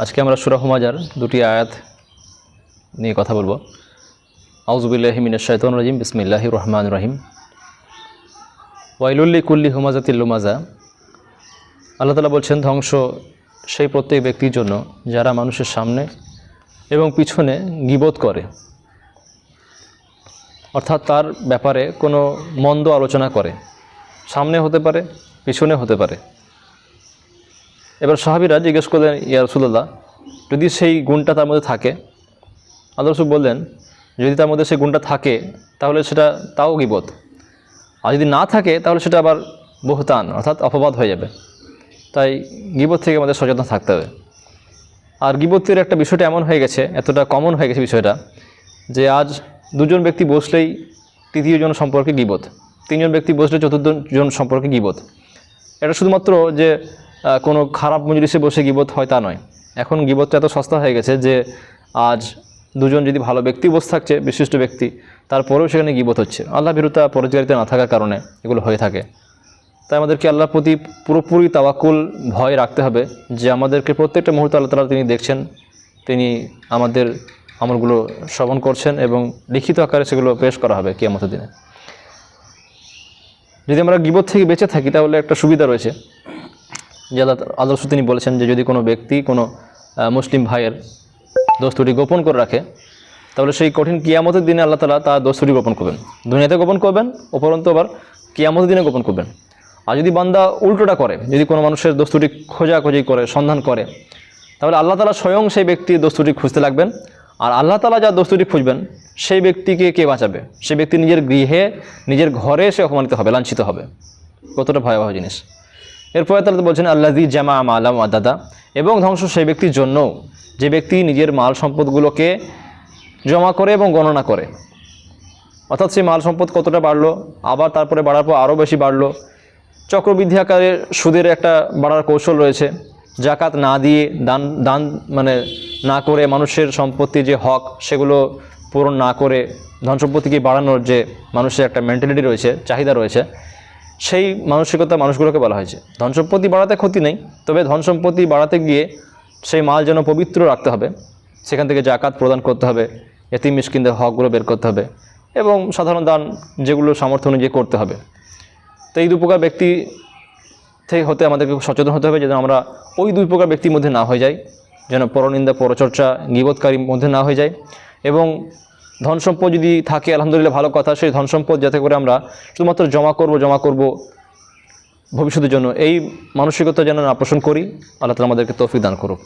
আজকে আমরা সূরা হুমাজার দুটি আয়াত নিয়ে কথা বলবো। আউযু বিল্লাহি মিনাশ শাইতানির রাজিম, বিসমিল্লাহির রহমানির রহিম। ওয়াইলুল লিকুল্লি হুমাজাতিল লুমাজা। আল্লাহ তাআলা বলছেন, ধ্বংস সেই প্রত্যেক ব্যক্তির জন্য যারা মানুষের সামনে এবং পিছনে গীবত করে, অর্থাৎ তার ব্যাপারে কোনো মন্দ আলোচনা করে, সামনে হতে পারে পিছনে হতে পারে। এবার সাহাবীরা জিজ্ঞেস করলেন, ইয়া রাসূলুল্লাহ, যদি সেই গুণটা তার মধ্যে থাকে? আল্লাহ রাসূল বললেন, যদি তার মধ্যে সেই গুণটা থাকে তাহলে সেটা তাও গীবত, আর যদি না থাকে তাহলে সেটা আবার বুহতান অর্থাৎ অপবাদ হয়ে যাবে। তাই গীবত থেকে আমাদের সচেতন থাকতে হবে। আর গীবতের একটা বিষয়টা এমন হয়ে গেছে, এতটা কমন হয়ে গেছে বিষয়টা, যে আজ দুজন ব্যক্তি বসলেই তৃতীয়জন সম্পর্কে গীবত, তিনজন ব্যক্তি বসলে চতুর্থজন সম্পর্কে গীবত। এটা শুধুমাত্র যে কোনো খারাপ মজলিসে বসে গীবত হয় তা নয়। এখন গীবতটা এত সস্তা হয়ে গেছে যে আজ দুজন যদি ভালো ব্যক্তি বসে থাকছে, বিশিষ্ট ব্যক্তি, তারপরেও সেখানে গীবত হচ্ছে। আল্লাহ বিরুদ্ধে পরিচালিত না থাকার কারণে এগুলো হয়ে থাকে। তাই আমাদেরকে আল্লাহর প্রতি পুরোপুরি তাওয়াক্কুল ভয় রাখতে হবে যে আমাদেরকে প্রত্যেকটা মুহূর্তে আল্লাহ তাআলা তিনি দেখছেন, তিনি আমাদের আমলগুলো শ্রবণ করছেন এবং লিখিত আকারে সেগুলো পেশ করা হবে কিয়ামতের দিনে। যদি আমরা গীবত থেকে বেঁচে থাকি তাহলে একটা সুবিধা রয়েছে, যে আল্লাহ রাসূল তিনি বলেছেন যে যদি কোনো ব্যক্তি কোনো মুসলিম ভাইয়ের দোষ ত্রুটি গোপন করে রাখে, তাহলে সেই কঠিন কিয়ামতের দিনে আল্লাহ তাআলা তার দোষ ত্রুটি গোপন করবেন। দুনিয়াতে গোপন করবেন, উপরন্তু আবার কিয়ামতের দিনে গোপন করবেন। আর যদি বান্দা উল্টোটা করে, যদি কোনো মানুষের দোষ ত্রুটি খোঁজাখুঁজি করে, সন্ধান করে, তাহলে আল্লাহ তাআলা স্বয়ং সেই ব্যক্তির দোষ ত্রুটি খুঁজতে লাগবেন। আর আল্লাহ তাআলা যা দোষ ত্রুটি খুঁজবেন সেই ব্যক্তিকে কে বাঁচাবে? সেই ব্যক্তি নিজের গৃহে, নিজের ঘরে সে অপমানিত হবে, লাঞ্ছিত হবে। কতটা ভয়াবহ জিনিস। এরপরে তারা বলছেন আল্লাযী জামা মালা ওয়াদাদা, এবং ধ্বংস সেই ব্যক্তির জন্য যে ব্যক্তি নিজের মাল সম্পদগুলোকে জমা করে এবং গণনা করে। অর্থাৎ সেই মাল সম্পদ কতটা বাড়লো, আবার তারপরে বাড়ার পর আরও বেশি বাড়লো। চক্রবৃদ্ধি আকারে সুদের একটা বাড়ার কৌশল রয়েছে। জাকাত না দিয়ে, দান মানে না করে, মানুষের সম্পত্তি যে হক সেগুলো পূরণ না করে ধন সম্পত্তিকে বাড়ানোর যে মানুষের একটা মেন্টালিটি রয়েছে, চাহিদা রয়েছে, সেই মানসিকতা মানুষগুলোকে বলা হয়েছে। ধন সম্পত্তি বাড়াতে ক্ষতি নেই, তবে ধন সম্পত্তি বাড়াতে গিয়ে সেই মাল যেন পবিত্র রাখতে হবে, সেখান থেকে জাকাত প্রদান করতে হবে, এতিম মিসকিনদের হকগুলো বের করতে হবে, এবং সাধারণ দান যেগুলো সামর্থ্য অনুযায়ী করতে হবে। তো এই দুই প্রকার ব্যক্তি থেকে হতে আমাদেরকে সচেতন হতে হবে, যেন আমরা ওই দুই প্রকার ব্যক্তির মধ্যে না হয়ে যাই, যেন পরনিন্দা পরচর্চা গীবতকারীর মধ্যে না হয়ে যায়। এবং ধন সম্পদ যদি থাকে আলহামদুলিল্লাহ ভালো কথা, সেই ধন সম্পদ যাতে করে আমরা শুধুমাত্র জমা করব ভবিষ্যতের জন্য, এই মানসিকতা যেন না পোষণ করি। আল্লাহ তাআলা আমাদেরকে তৌফিক দান করুক।